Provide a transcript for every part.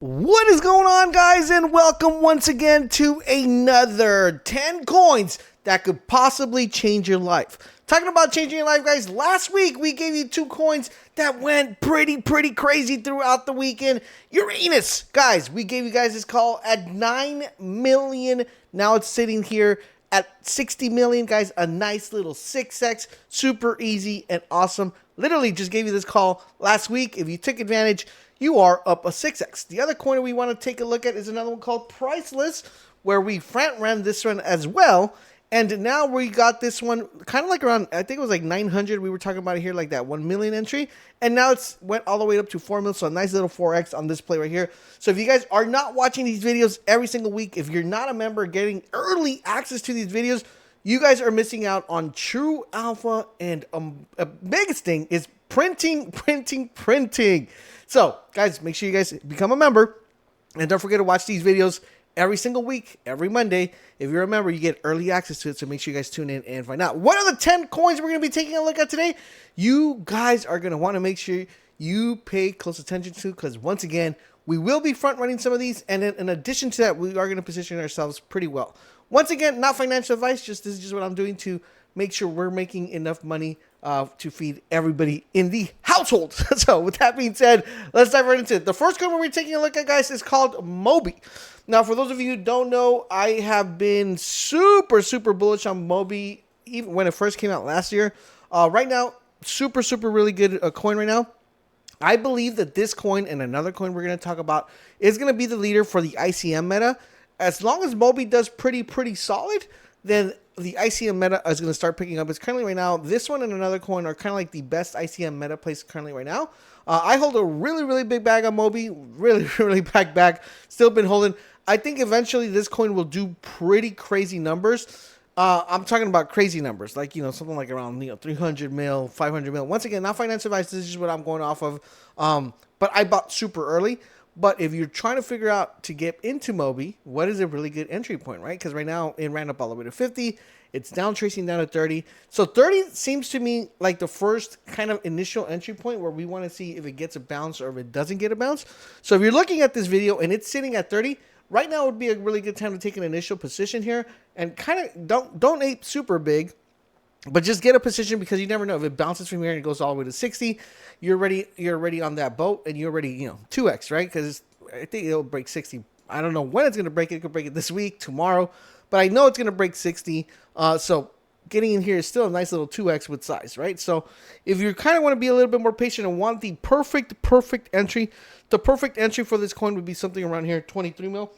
What is going on, guys, and welcome once again to another 10 coins that could possibly change your life. Talking about changing your life, guys, last week we gave you 2 coins that went pretty crazy throughout the weekend. Uranus, guys, we gave you guys this call at 9 million. Now it's sitting here at 60 million, guys. A nice little 6x, super easy and awesome. Literally just gave you this call last week. If you took advantage, you are up a 6x. The other coin we want to take a look at is another one called Priceless, where we front ran this one as well. And now we got this one kind of like around, I think it was like 900. We were talking about it here, like that 1 million entry. And now it's went all the way up to 4 mil. So a nice little 4x on this play right here. So if you guys are not watching these videos every single week, if you're not a member getting early access to these videos, you guys are missing out on true alpha. And a biggest thing is printing. So, guys, make sure you guys become a member. And don't forget to watch these videos every single week, every Monday. If you're a member, you get early access to it. So make sure you guys tune in and find out. What are the 10 coins we're going to be taking a look at today? You guys are going to want to make sure you pay close attention to, because once again, we will be front running some of these. And then in addition to that, we are going to position ourselves pretty well. Once again, not financial advice. This is just what I'm doing to make sure we're making enough money to feed everybody in the household. So with that being said, let's dive right into it. The first coin we're taking a look at, guys, is called MOBY. Now, for those of you who don't know, I have been super bullish on MOBY even when it first came out last year. Right now, super really good coin right now. I believe that this coin and another coin we're going to talk about is going to be the leader for the ICM meta. As long as MOBY does pretty solid, then the ICM meta is going to start picking up. It's currently right now, this one and another coin are kind of like the best ICM meta place currently right now. I hold a really big bag on MOBY, really bag. Still been holding. I think eventually this coin will do pretty crazy numbers. I'm talking about crazy numbers, like, something like around, 300 mil, 500 mil. Once again, not financial advice. This is what I'm going off of. But I bought super early. But if you're trying to figure out to get into MOBY, what is a really good entry point, right? Because right now it ran up all the way to 50. It's down tracing down to 30. So 30 seems to me like the first kind of initial entry point where we want to see if it gets a bounce or if it doesn't get a bounce. So if you're looking at this video and it's sitting at 30, right now would be a really good time to take an initial position here and kind of don't ape super big. But just get a position, because you never know if it bounces from here and it goes all the way to 60. You're already on that boat, and you're already 2x, right? Because I think it'll break 60. I don't know when it's gonna break it. It could break it this week, tomorrow, but I know it's gonna break 60. So getting in here is still a nice little 2x with size, right? So if you kind of want to be a little bit more patient and want the perfect entry, the perfect entry for this coin would be something around here, 23 mil.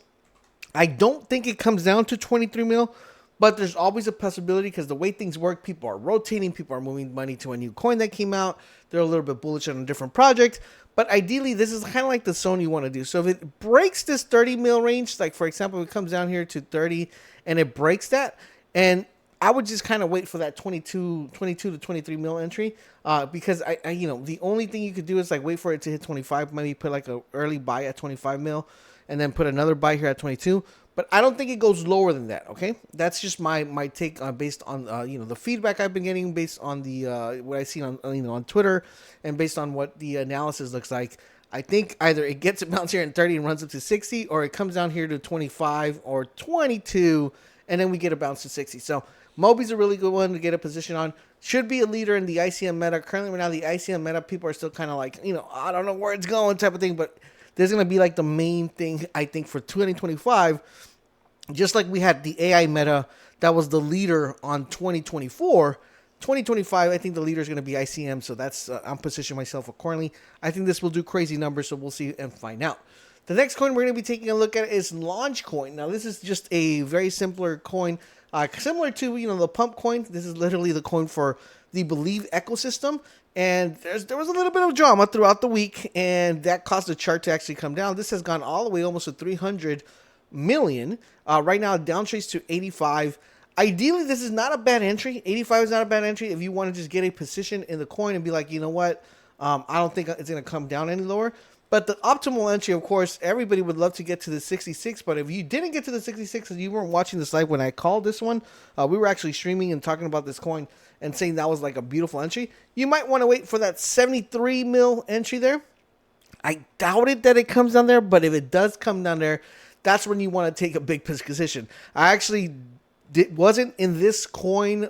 I don't think it comes down to 23 mil. But there's always a possibility, because the way things work, people are rotating, people are moving money to a new coin that came out. They're a little bit bullish on a different project. But ideally, this is kind of like the zone you want to do. So if it breaks this 30 mil range, like for example, it comes down here to 30 and it breaks that, and I would just kind of wait for that 22 to 23 mil entry, because I the only thing you could do is like wait for it to hit 25, maybe put like a early buy at 25 mil, and then put another buy here at 22. But I don't think it goes lower than that, okay? That's just my take based on the feedback I've been getting, based on the what I see on on Twitter, and based on what the analysis looks like. I think either it gets a bounce here in 30 and runs up to 60, or it comes down here to 25 or 22, and then we get a bounce to 60. So MOBY's a really good one to get a position on. Should be a leader in the ICM meta. Currently right now, the ICM meta, people are still kind of like, I don't know where it's going type of thing, but there's going to be like the main thing, I think, for 2025, just like we had the AI meta that was the leader on 2024. 2025, I think the leader is going to be ICM, so that's I'm positioning myself accordingly. I think this will do crazy numbers, so we'll see and find out. The next coin we're going to be taking a look at is LAUNCHCOIN. Now, this is just a very simpler coin, similar to the pump coin. This is literally the coin for the Believe ecosystem. And there was a little bit of drama throughout the week, and that caused the chart to actually come down. This has gone all the way almost to 300 million. Right now, downtrace to 85. Ideally, this is not a bad entry. 85 is not a bad entry if you want to just get a position in the coin and be like, you know what, I don't think it's going to come down any lower. But the optimal entry, of course, everybody would love to get to the 66. But if you didn't get to the 66 and you weren't watching this live when I called this one, we were actually streaming and talking about this coin and saying that was like a beautiful entry. You might want to wait for that 73 mil entry there. I doubt it that it comes down there, but if it does come down there, that's when you want to take a big position. I actually wasn't in this coin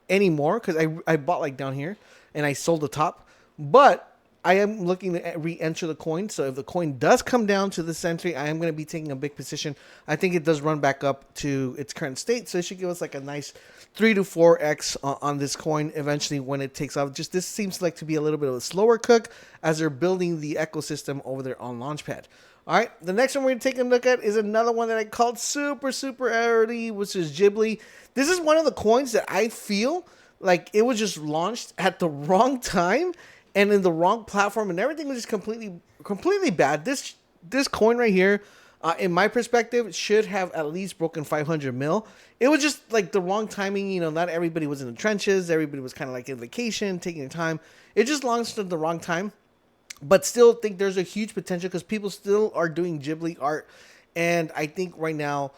anymore because I bought like down here and I sold the top, but I am looking to re-enter the coin. So if the coin does come down to this entry, I am going to be taking a big position. I think it does run back up to its current state, so it should give us like a nice 3 to 4x on this coin eventually when it takes off. Just this seems like to be a little bit of a slower cook as they're building the ecosystem over there on Launchpad. All right, the next one we're going to take a look at is another one that I called super early, which is GHIBLI. This is one of the coins that I feel like it was just launched at the wrong time and in the wrong platform, and everything was just completely bad. This coin right here, in my perspective, should have at least broken 500 mil. It was just like the wrong timing. You know, not everybody was in the trenches. Everybody was kind of like in vacation, taking their time. It just launched at the wrong time. But still think there's a huge potential because people still are doing GHIBLI art. And I think right now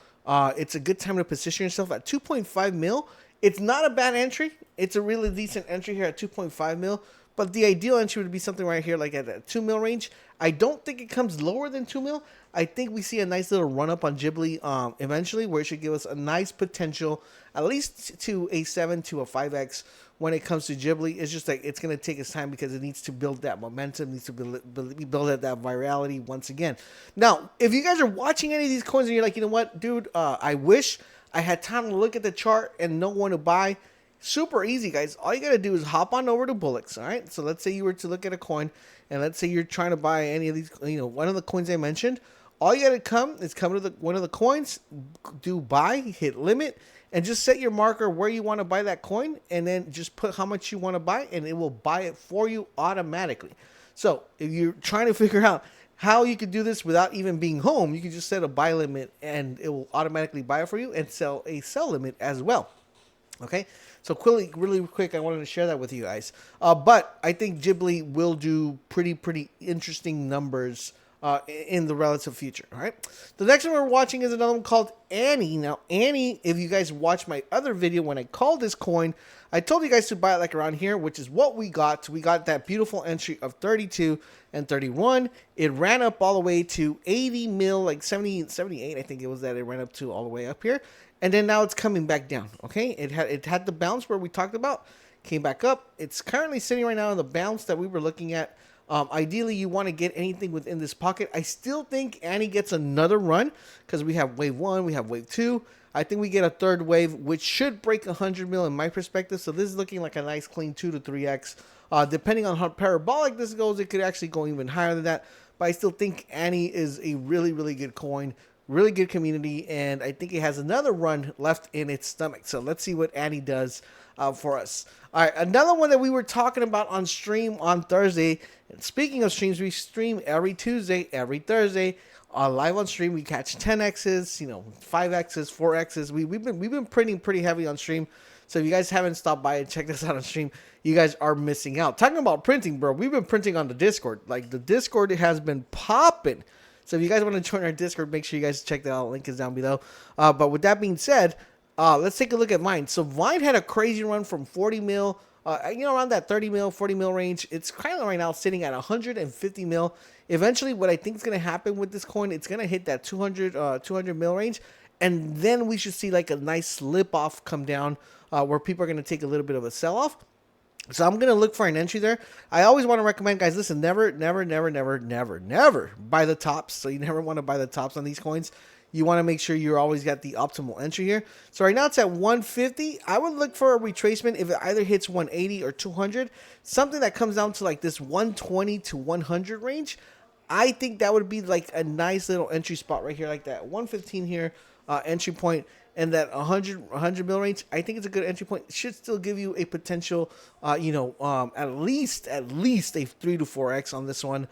it's a good time to position yourself at 2.5 mil. It's not a bad entry. It's a really decent entry here at 2.5 mil. But the ideal entry would be something right here like at that 2 mil range. I don't think it comes lower than 2 mil. I think we see a nice little run up on GHIBLI eventually where it should give us a nice potential, at least to a 7 to a 5x when it comes to GHIBLI. It's just like it's going to take its time because it needs to build that momentum, needs to build that virality once again. Now, if you guys are watching any of these coins and you're like, you know what, dude, I wish I had time to look at the chart and know when to buy. Super easy, guys. All you got to do is hop on over to Bullish, all right? So let's say you were to look at a coin, and let's say you're trying to buy any of these, you know, one of the coins I mentioned. All you got to come to one of the coins, do buy, hit limit, and just set your marker where you want to buy that coin, and then just put how much you want to buy, and it will buy it for you automatically. So if you're trying to figure out how you could do this without even being home, you can just set a buy limit, and it will automatically buy it for you and sell a sell limit as well. Okay, so really quick, I wanted to share that with you guys. But I think GHIBLI will do pretty interesting numbers in the relative future. All right, the next one we're watching is another one called Annie. Now, Annie, if you guys watched my other video when I called this coin, I told you guys to buy it like around here, which is what we got. We got that beautiful entry of 32 and 31. It ran up all the way to 80 mil, like 70, 78, I think it was that it ran up to all the way up here. And then now it's coming back down, okay? It had the bounce where we talked about, came back up. It's currently sitting right now in the bounce that we were looking at. Ideally, you want to get anything within this pocket. I still think Annie gets another run because we have wave 1, we have wave 2. I think we get a third wave, which should break 100 mil in my perspective. So this is looking like a nice clean 2 to 3x. Depending on how parabolic this goes, it could actually go even higher than that. But I still think Annie is a really good coin. Really good community, and I think it has another run left in its stomach. So let's see what Annie does for us. All right, another one that we were talking about on stream on Thursday. And speaking of streams, we stream every Tuesday, every Thursday. Live on stream, we catch 10x's, you know, 5x's, 4x's. We've been printing pretty heavy on stream. So if you guys haven't stopped by and checked us out on stream, you guys are missing out. Talking about printing, bro, we've been printing on the Discord. Like the Discord has been popping. So if you guys want to join our Discord, make sure you guys check that out. Link is down below. But with that being said, let's take a look at Vine. So Vine had a crazy run from 40 mil, around that 30 mil, 40 mil range. It's kind of right now sitting at 150 mil. Eventually, what I think is going to happen with this coin, it's going to hit that 200 mil range. And then we should see like a nice slip off come down where people are going to take a little bit of a sell off. So I'm going to look for an entry there. I always want to recommend, guys, listen, never buy the tops. So you never want to buy the tops on these coins. You want to make sure you're always got the optimal entry here. So right now it's at 150. I would look for a retracement if it either hits 180 or 200. Something that comes down to like this 120 to 100 range. I think that would be like a nice little entry spot right here, like that 115 here entry point. And that 100 mil range, I think it's a good entry point. It should still give you a potential, at least a 3 to 4x on this one,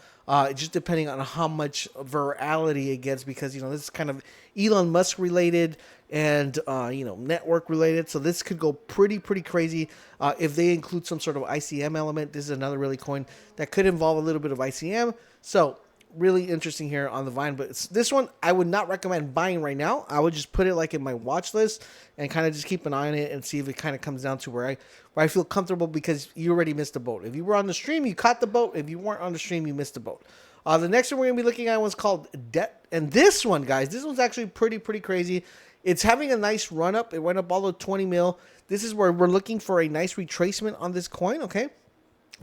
just depending on how much virality it gets, because this is kind of Elon Musk related and network related. So this could go pretty crazy if they include some sort of ICM element. This is another really coin that could involve a little bit of ICM. So really interesting here on the Vine. But this one I would not recommend buying right now. I would just put it like in my watch list and kind of just keep an eye on it and see if it kind of comes down to where I feel comfortable, because you already missed the boat. If you were on the stream, you caught the boat. If you weren't on the stream, you missed the boat. The next one we're going to be looking at was called Debt. And this one, guys, this one's actually pretty crazy. It's having a nice run up. It went up all the 20 mil. This is where we're looking for a nice retracement on this coin, okay?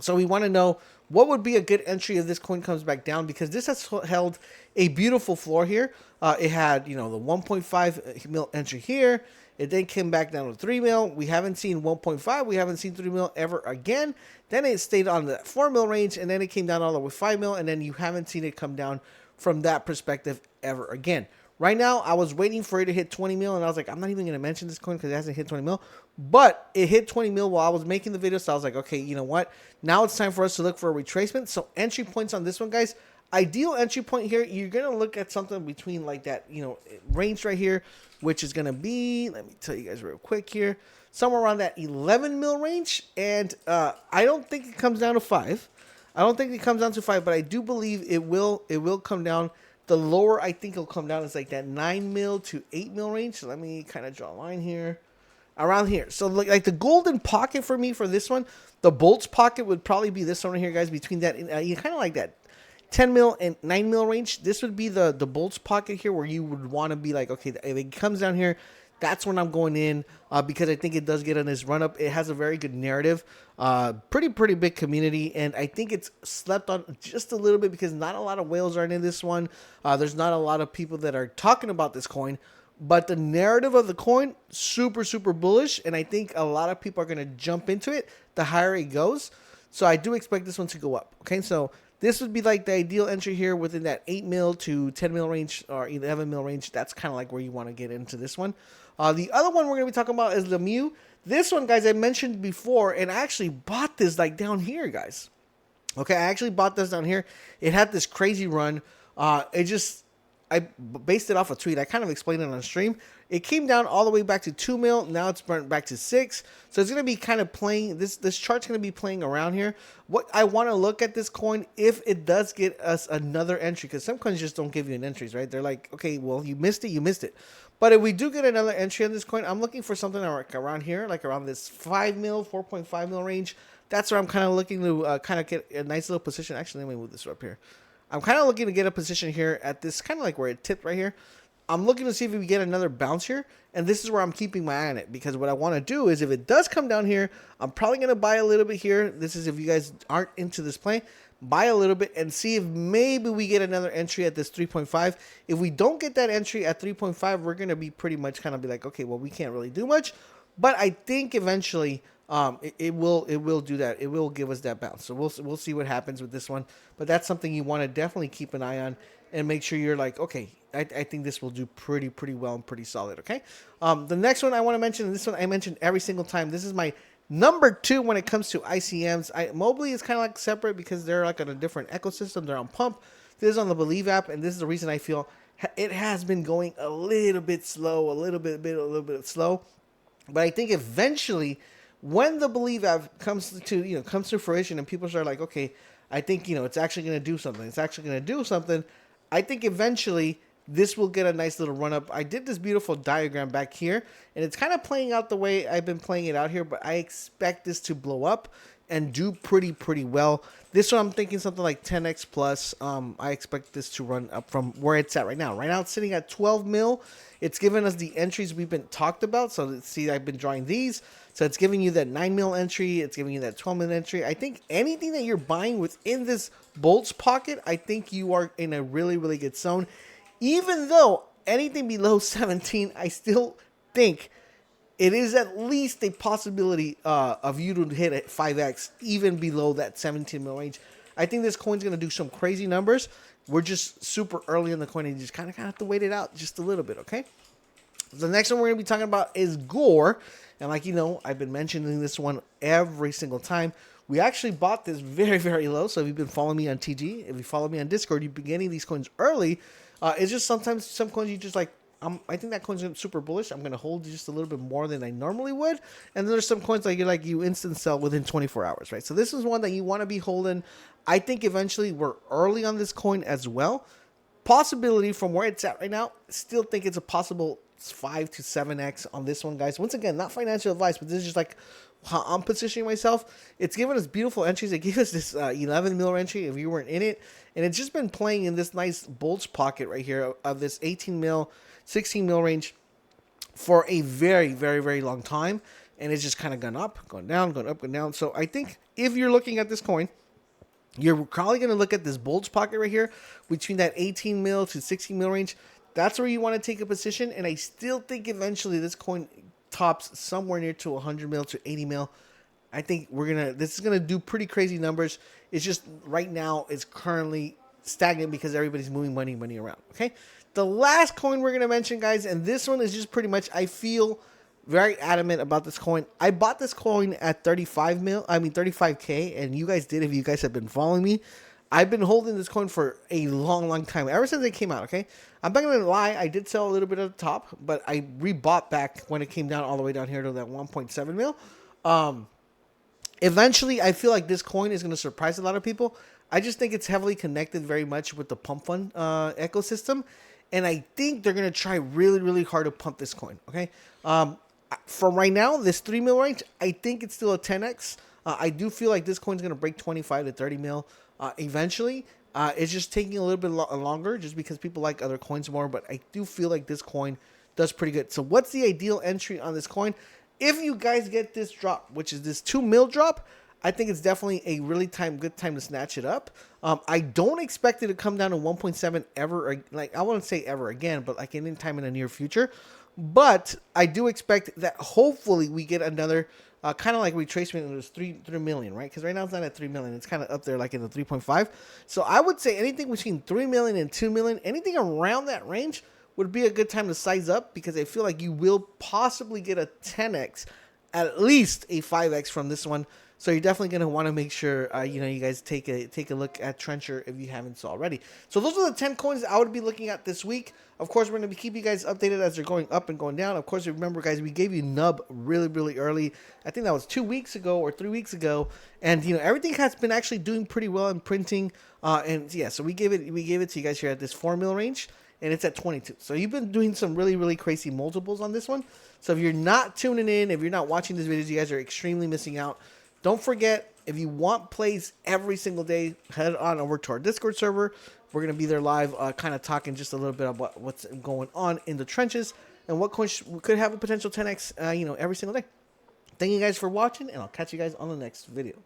So we want to know what would be a good entry if this coin comes back down, because this has held a beautiful floor here. It had, the 1.5 mil entry here. It then came back down to 3 mil. We haven't seen 1.5. We haven't seen 3 mil ever again. Then it stayed on the 4 mil range, and then it came down all the way 5 mil, and then you haven't seen it come down from that perspective ever again. Right now, I was waiting for it to hit 20 mil, and I was like, I'm not even going to mention this coin because it hasn't hit 20 mil. But it hit 20 mil while I was making the video, so I was like, okay, you know what? Now it's time for us to look for a retracement. So entry points on this one, guys. Ideal entry point here, you're going to look at something between like that, range right here, which is going to be, let me tell you guys real quick here, somewhere around that 11 mil range. And I don't think it comes down to 5. I don't think it comes down to 5, but I do believe it will come down. The lower I think it'll come down is like that 9 mil to 8 mil range. So let me kind of draw a line here. Around here. So like the golden pocket for me for this one, the bolts pocket would probably be this one right here, guys. Between that, you kind of like that 10 mil and 9 mil range. This would be the bolts pocket here, where you would want to be like, okay, if it comes down here, that's when I'm going in, because I think it does get on this run up. It has a very good narrative, pretty big community, and I think it's slept on just a little bit because not a lot of whales are in this one. There's not a lot of people that are talking about this coin, but the narrative of the coin, super bullish, and I think a lot of people are going to jump into it the higher it goes. So I do expect this one to go up. Okay, so this would be like the ideal entry here within that 8 mil to 10 mil range or 11 mil range. That's kind of like where you want to get into this one. The other one we're going to be talking about is LMEOW. This one, guys, I mentioned before, and I actually bought this like down here, guys. Okay, I actually bought this down here. It had this crazy run. I based it off a tweet. I kind of explained it on stream. It came down all the way back to 2 mil. Now it's burnt back to 6. So it's going to be kind of playing, this chart's going to be playing around here. What I want to look at this coin, if it does get us another entry, because some coins just don't give you an entries, right? They're like, okay, well, you missed it, you missed it. But if we do get another entry on this coin, I'm looking for something around here, like around this 5 mil, 4.5 mil range. That's where I'm kind of looking to kind of get a nice little position. Actually, let me move this up here. I'm kind of looking to get a position here at this, kind of like where it tipped right here. I'm looking to see if we get another bounce here, and this is where I'm keeping my eye on it, because what I want to do is if it does come down here, I'm probably going to buy a little bit here. This is if you guys aren't into this play, buy a little bit and see if maybe we get another entry at this 3.5. If we don't get that entry at 3.5, we're going to be pretty much kind of be like, okay, well, we can't really do much, but I think eventually it will do that. It will give us that bounce. So we'll see what happens with this one, but that's something you want to definitely keep an eye on and make sure you're like, okay, I think this will do pretty well and pretty solid. Okay. The next one I want to mention, and this one I mentioned every single time, this is my number 2 when it comes to ICMs. MOBY is kind of like separate because they're like on a different ecosystem. They're on Pump. This is on the Believe app, and this is the reason I feel it has been going a little bit slow, a little bit slow. But I think eventually, when the Believe app comes to fruition and people start like, okay, I think it's actually going to do something. It's actually going to do something. I think eventually this will get a nice little run up. I did this beautiful diagram back here, and it's kind of playing out the way I've been playing it out here, but I expect this to blow up and do pretty well. This one I'm thinking something like 10x plus. I expect this to run up from where it's at right now. Right now it's sitting at 12 mil. It's given us the entries we've been talked about. So let's see, I've been drawing these. So it's giving you that 9 mil entry. It's giving you that 12 mil entry. I think anything that you're buying within this bolts pocket, I think you are in a really good zone. Even though anything below 17, I still think it is at least a possibility of you to hit at 5x, even below that 17 mil range. I think this coin's going to do some crazy numbers. We're just super early in the coin, and you just kind of have to wait it out just a little bit, okay? The next one we're going to be talking about is Gore. And like I've been mentioning this one every single time. We actually bought this very low. So if you've been following me on TG, if you follow me on Discord, you've been getting these coins early. It's just sometimes some coins you just like I think that coin's super bullish. I'm gonna hold just a little bit more than I normally would. And then there's some coins like you instant sell within 24 hours, right? So this is one that you want to be holding. I think eventually we're early on this coin as well. Possibility from where it's at right now, still think it's a possible 5 to 7x on this one, guys. Once again, not financial advice, but this is just like how I'm positioning myself. It's given us beautiful entries. It gave us this 11 mil entry if you weren't in it, and it's just been playing in this nice bulge pocket right here of this 18 mil, 16 mil range for a very, very, very long time, and it's just kind of gone up, gone down, gone up, gone down. So I think if you're looking at this coin, you're probably going to look at this bulge pocket right here between that 18 mil to 16 mil range. That's where you want to take a position, and I still think eventually this coin tops somewhere near to 100 mil to 80 mil. I think this is gonna do pretty crazy numbers. It's just right now it's currently stagnant because everybody's moving money around. Okay, the last coin we're gonna mention, guys, and this one is just pretty much, I feel very adamant about this coin. I bought this coin at 35K, and you guys did if you guys have been following me. I've been holding this coin for a long time, ever since it came out, okay? I'm not going to lie, I did sell a little bit at the top, but I rebought back when it came down all the way down here to that 1.7 mil. Eventually, I feel like this coin is going to surprise a lot of people. I just think it's heavily connected very much with the pump fund ecosystem, and I think they're going to try really hard to pump this coin, okay? From right now, this 3 mil range, I think it's still a 10x. I do feel like this coin's going to break 25 to 30 mil. Eventually, it's just taking a little bit longer just because people like other coins more, but I do feel like this coin does pretty good. So what's the ideal entry on this coin? If you guys get this drop, which is this 2 mil drop, I think it's definitely a really good time to snatch it up. I don't expect it to come down to 1.7 ever, like I wouldn't say ever again, but like any time in the near future. But I do expect that hopefully we get another kind of like retracement in this 3 million, right? Because right now it's not at 3 million. It's kind of up there like in the 3.5. So I would say anything between 3 million and 2 million, anything around that range would be a good time to size up, because I feel like you will possibly get a 10x, at least a 5x from this one. So you're definitely going to want to make sure, you guys take a look at Trencher if you haven't so already. So those are the 10 coins I would be looking at this week. Of course, we're going to keep you guys updated as they're going up and going down. Of course, remember, guys, we gave you Nub really early. I think that was 2 weeks ago or 3 weeks ago. And, everything has been actually doing pretty well in printing. And yeah, so we gave it to you guys here at this 4 mil range, and it's at 22. So you've been doing some really crazy multiples on this one. So if you're not tuning in, if you're not watching these videos, you guys are extremely missing out. Don't forget, if you want plays every single day, head on over to our Discord server. We're going to be there live, kind of talking just a little bit about what's going on in the trenches and what coins could have a potential 10x, every single day. Thank you guys for watching, and I'll catch you guys on the next video.